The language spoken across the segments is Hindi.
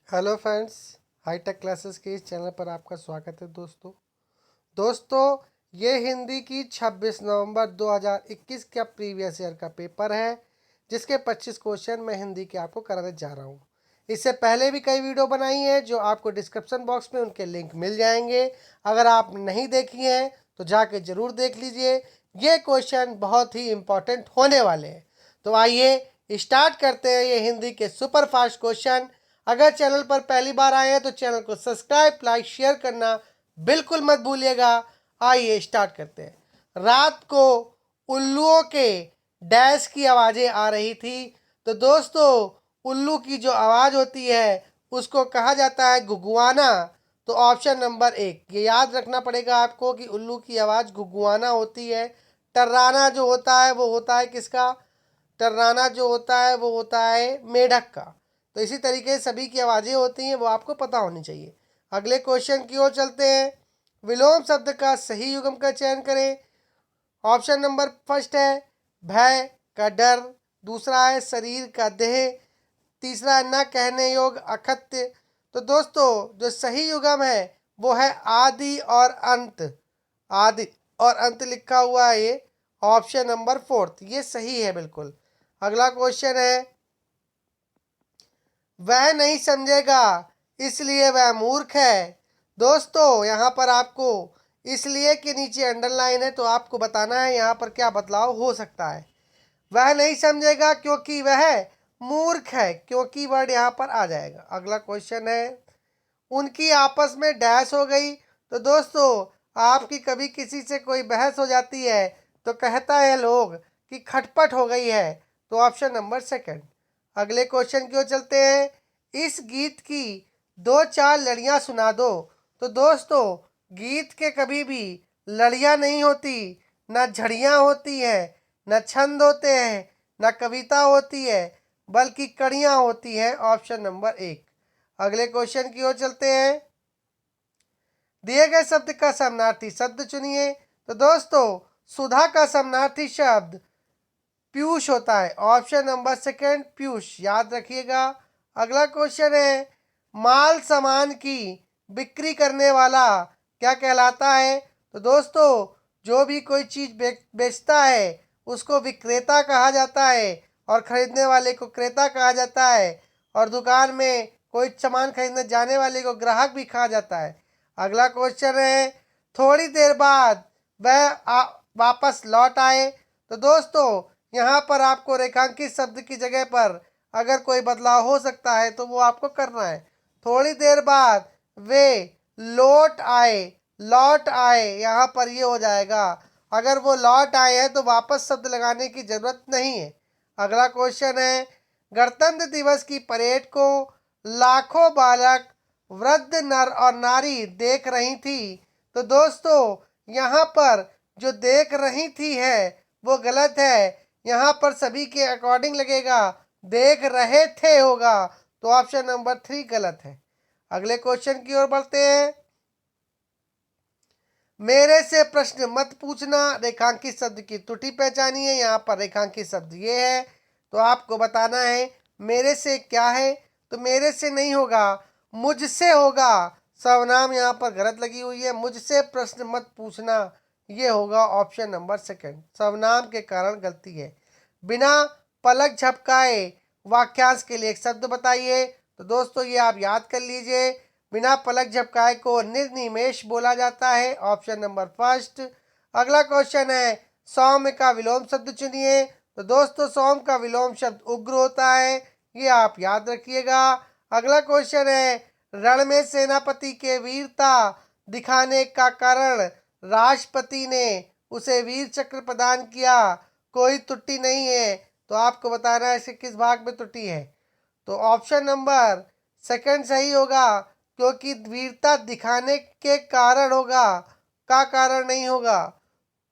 हेलो फ्रेंड्स, हाईटेक क्लासेस के इस चैनल पर आपका स्वागत है। दोस्तों ये हिंदी की 26 नवंबर 2021 का प्रीवियस ईयर का पेपर है, जिसके 25 क्वेश्चन मैं हिंदी के आपको कराने जा रहा हूँ। इससे पहले भी कई वीडियो बनाई हैं जो आपको डिस्क्रिप्शन बॉक्स में उनके लिंक मिल जाएंगे। अगर आप नहीं देखी हैं तो जाके ज़रूर देख लीजिए। ये क्वेश्चन बहुत ही इम्पोर्टेंट होने वाले हैं। तो आइए स्टार्ट करते हैं ये हिंदी के सुपर फास्ट क्वेश्चन। अगर चैनल पर पहली बार आए हैं तो चैनल को सब्सक्राइब, लाइक, शेयर करना बिल्कुल मत भूलिएगा। आइए स्टार्ट करते हैं। रात को उल्लुओं के डैश की आवाज़ें आ रही थी। तो दोस्तों उल्लू की जो आवाज़ होती है उसको कहा जाता है गुगुआना। तो ऑप्शन नंबर 1 ये याद रखना पड़ेगा आपको कि उल्लू की आवाज़ गुगुआना होती है। टर्राना जो होता है वो होता है किसका? टर्राना जो होता है वो होता है मेढक का। तो इसी तरीके से सभी की आवाज़ें होती हैं, वो आपको पता होनी चाहिए। अगले क्वेश्चन की ओर चलते हैं। विलोम शब्द का सही युग्म का चयन करें। ऑप्शन नंबर फर्स्ट है भय का डर, दूसरा है शरीर का देह, तीसरा है न कहने योग्य अखत्य। तो दोस्तों जो सही युग्म है वो है आदि और अंत। आदि और अंत लिखा हुआ है, ये ऑप्शन नंबर फोर्थ ये सही है बिल्कुल। अगला क्वेश्चन है वह नहीं समझेगा इसलिए वह मूर्ख है। दोस्तों यहाँ पर आपको इसलिए के नीचे अंडरलाइन है, तो आपको बताना है यहाँ पर क्या बदलाव हो सकता है। वह नहीं समझेगा क्योंकि वह मूर्ख है, क्योंकि वर्ड यहाँ पर आ जाएगा। अगला क्वेश्चन है उनकी आपस में डैश हो गई। तो दोस्तों आपकी कभी किसी से कोई बहस हो जाती है तो कहता है लोग कि खटपट हो गई है। तो ऑप्शन नंबर सेकंड। अगले क्वेश्चन की ओर चलते हैं। इस गीत की दो चार लड़ियाँ सुना दो। तो दोस्तों गीत के कभी भी लड़ियाँ नहीं होती, न झड़ियाँ होती हैं, न छंद होते हैं, न कविता होती है, बल्कि कड़ियाँ होती हैं। Option number 1। अगले क्वेश्चन की ओर चलते हैं। दिए गए शब्द का समानार्थी शब्द चुनिए। तो दोस्तों सुधा का समानार्थी शब्द पीयूष होता है। ऑप्शन नंबर सेकंड पीयूष, याद रखिएगा। अगला क्वेश्चन है माल सामान की बिक्री करने वाला क्या कहलाता है? तो दोस्तों जो भी कोई चीज़ बेचता है उसको विक्रेता कहा जाता है, और खरीदने वाले को क्रेता कहा जाता है, और दुकान में कोई सामान खरीदने जाने वाले को ग्राहक भी कहा जाता है। अगला क्वेश्चन है थोड़ी देर बाद वह वापस लौट आए। तो दोस्तों यहाँ पर आपको रेखांकित शब्द की जगह पर अगर कोई बदलाव हो सकता है तो वो आपको करना है। थोड़ी देर बाद वे लौट आए, लौट आए यहाँ पर ये हो जाएगा। अगर वो लौट आए हैं तो वापस शब्द लगाने की जरूरत नहीं है। अगला क्वेश्चन है गणतंत्र दिवस की परेड को लाखों बालक, वृद्ध, नर और नारी देख रही थी। तो दोस्तों यहाँ पर जो देख रही थी है वो गलत है। यहाँ पर सभी के अकॉर्डिंग लगेगा, देख रहे थे होगा। तो ऑप्शन नंबर 3 गलत है। अगले क्वेश्चन की ओर बढ़ते हैं। मेरे से प्रश्न मत पूछना, रेखांकित शब्द की त्रुटि पहचानिए। यहाँ पर रेखांकित शब्द ये है, तो आपको बताना है मेरे से क्या है। तो मेरे से नहीं होगा, मुझसे होगा। सर्वनाम यहाँ पर गलत लगी हुई है, मुझसे प्रश्न मत पूछना ये होगा ऑप्शन नंबर सेकंड। सर्वनाम के कारण गलती है। बिना पलक झपकाए वाक्यांश के लिए एक शब्द बताइए। तो दोस्तों ये आप याद कर लीजिए, बिना पलक झपकाए को निर्निमेष बोला जाता है। Option number first. अगला क्वेश्चन है सौम्य का विलोम शब्द चुनिए। तो दोस्तों सौम्य का विलोम शब्द उग्र होता है, ये आप याद रखिएगा। अगला क्वेश्चन है रण में सेनापति के वीरता दिखाने का कारण राष्ट्रपति ने उसे वीर चक्र प्रदान किया, कोई त्रुटि नहीं है। तो आपको बताना है इसे किस भाग में त्रुटि है। तो ऑप्शन नंबर सेकंड सही होगा, क्योंकि वीरता दिखाने के कारण होगा, का कारण नहीं होगा।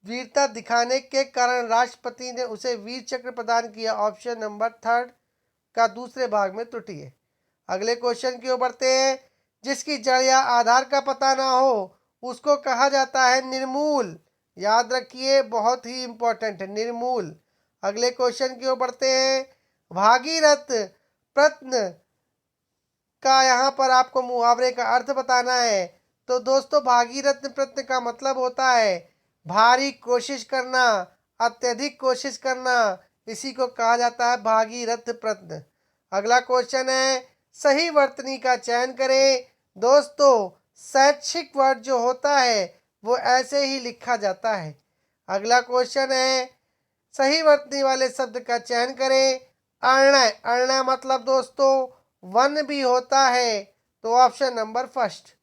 वीरता दिखाने के कारण राष्ट्रपति ने उसे वीर चक्र प्रदान किया। ऑप्शन नंबर थर्ड का दूसरे भाग में त्रुटि है। अगले क्वेश्चन की ओर बढ़ते हैं। जिसकी जड़ या आधार का पता ना हो उसको कहा जाता है निर्मूल। याद रखिए बहुत ही इंपॉर्टेंट है निर्मूल। अगले क्वेश्चन की ओर बढ़ते हैं। भागीरथ प्रत्न का यहाँ पर आपको मुहावरे का अर्थ बताना है। तो दोस्तों भागीरथ प्रयत्न का मतलब होता है भारी कोशिश करना, अत्यधिक कोशिश करना, इसी को कहा जाता है भागीरथ प्रयत्न। अगला क्वेश्चन है सही वर्तनी का चयन करें। दोस्तों शैक्षिक वर्ड जो होता है वो ऐसे ही लिखा जाता है। अगला क्वेश्चन है सही वर्तनी वाले शब्द का चयन करें। अर्ण, अर्ण मतलब दोस्तों वन भी होता है, तो ऑप्शन नंबर फर्स्ट।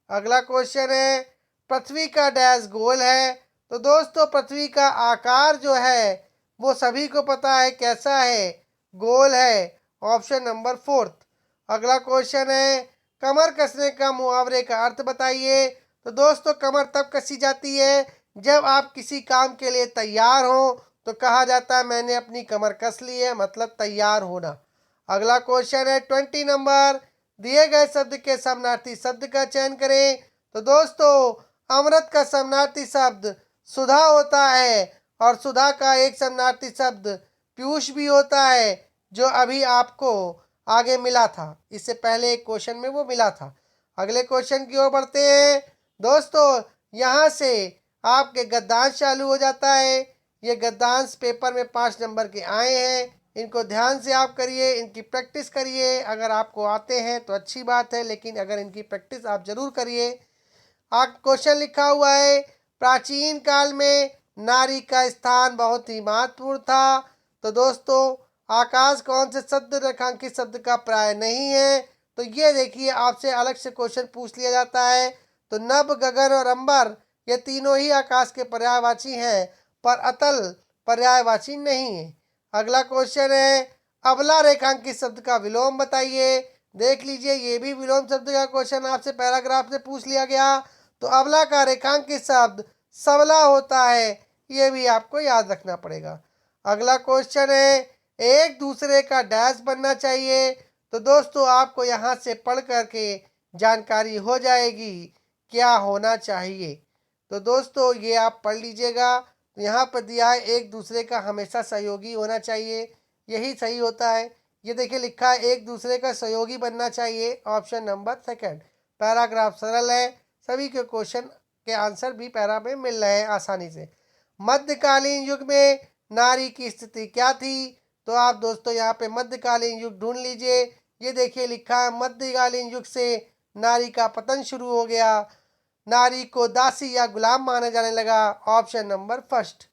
अगला क्वेश्चन है पृथ्वी का डैश गोल है। तो दोस्तों पृथ्वी का आकार जो है वो सभी को पता है कैसा है, गोल है, ऑप्शन नंबर फोर्थ। अगला क्वेश्चन है कमर कसने का मुहावरे का अर्थ बताइए। तो दोस्तों कमर तब कसी जाती है जब आप किसी काम के लिए तैयार हो, तो कहा जाता है मैंने अपनी कमर कस ली है, मतलब तैयार होना। अगला क्वेश्चन है 20 नंबर दिए गए शब्द के समानार्थी शब्द का चयन करें। तो दोस्तों अमृत का समानार्थी शब्द सुधा होता है और सुधा का एक समानार्थी शब्द पीयूष भी होता है, जो अभी आपको आगे मिला था, इससे पहले एक क्वेश्चन में वो मिला था। अगले क्वेश्चन की ओर बढ़ते हैं। दोस्तों यहाँ से आपके गद्यांश चालू हो जाता है। ये गद्यांश पेपर में 5 नंबर के आए हैं, इनको ध्यान से आप करिए, इनकी प्रैक्टिस करिए। अगर आपको आते हैं तो अच्छी बात है, लेकिन अगर इनकी प्रैक्टिस आप जरूर करिए। आप क्वेश्चन लिखा हुआ है प्राचीन काल में नारी का स्थान बहुत ही महत्वपूर्ण था। तो दोस्तों आकाश कौन से शब्द रेखांकित शब्द का प्राय नहीं है। तो ये देखिए आपसे अलग से क्वेश्चन पूछ लिया जाता है। तो नभ, गगन और अंबर ये तीनों ही आकाश के पर्यायवाची हैं, पर अतल पर्यायवाची नहीं है। अगला क्वेश्चन है अबला रेखांकित शब्द का विलोम बताइए। देख लीजिए ये भी विलोम शब्द का क्वेश्चन आपसे पैराग्राफ से पूछ लिया गया। तो अबला का रेखांकित शब्द सबला होता है, ये भी आपको याद रखना पड़ेगा। अगला क्वेश्चन है एक दूसरे का डैश बनना चाहिए। तो दोस्तों आपको यहाँ से पढ़ करके जानकारी हो जाएगी क्या होना चाहिए। तो दोस्तों ये आप पढ़ लीजिएगा। तो यहाँ पर दिया है एक दूसरे का हमेशा सहयोगी होना चाहिए, यही सही होता है। ये देखिए लिखा है एक दूसरे का सहयोगी बनना चाहिए, ऑप्शन नंबर सेकंड। पैराग्राफ सरल है, सभी के क्वेश्चन के आंसर भी पैरा में मिल रहे हैं आसानी से। मध्यकालीन युग में नारी की स्थिति क्या थी। तो आप दोस्तों यहाँ पे मध्यकालीन युग ढूंढ लीजिए। ये देखिए लिखा है मध्यकालीन युग से नारी का पतन शुरू हो गया, नारी को दासी या गुलाम माना जाने लगा, ऑप्शन नंबर फर्स्ट।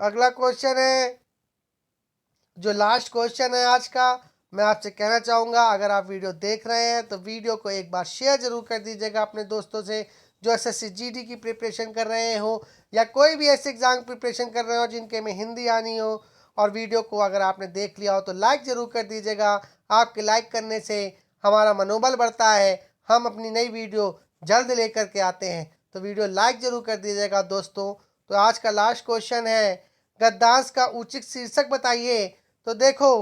अगला क्वेश्चन है जो लास्ट क्वेश्चन है आज का, मैं आपसे कहना चाहूँगा अगर आप वीडियो देख रहे हैं तो वीडियो को एक बार शेयर जरूर कर दीजिएगा अपने दोस्तों से जो एसएससी जीडी की प्रिपरेशन कर रहे हो या कोई भी ऐसे एग्ज़ाम प्रिपरेशन कर रहे हो जिनके में हिंदी आनी हो। और वीडियो को अगर आपने देख लिया हो तो लाइक ज़रूर कर दीजिएगा। आपके लाइक करने से हमारा मनोबल बढ़ता है, हम अपनी नई वीडियो जल्द लेकर के आते हैं। तो वीडियो लाइक ज़रूर कर दीजिएगा दोस्तों। तो आज का लास्ट क्वेश्चन है गद्यांश का उचित शीर्षक बताइए। तो देखो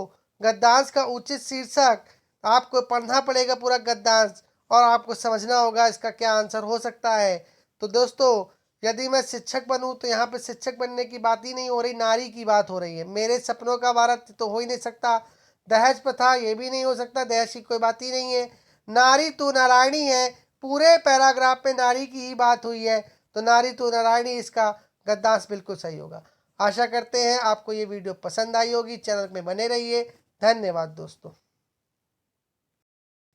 गद्यांश का उचित शीर्षक आपको पढ़ना पड़ेगा पूरा गद्यांश और आपको समझना होगा इसका क्या आंसर हो सकता है। तो दोस्तों यदि मैं शिक्षक बनूं तो यहाँ पे शिक्षक बनने की बात ही नहीं हो रही, नारी की बात हो रही है। मेरे सपनों का भारत तो हो ही नहीं सकता। दहेज प्रथा ये भी नहीं हो सकता, दहेज की कोई बात ही नहीं है। नारी तू नारायणी है, पूरे पैराग्राफ में नारी की ही बात हुई है, तो नारी तू नारायणी इसका गद्यांश बिल्कुल सही होगा। आशा करते हैं आपको ये वीडियो पसंद आई होगी, चैनल में बने रहिए। धन्यवाद दोस्तों।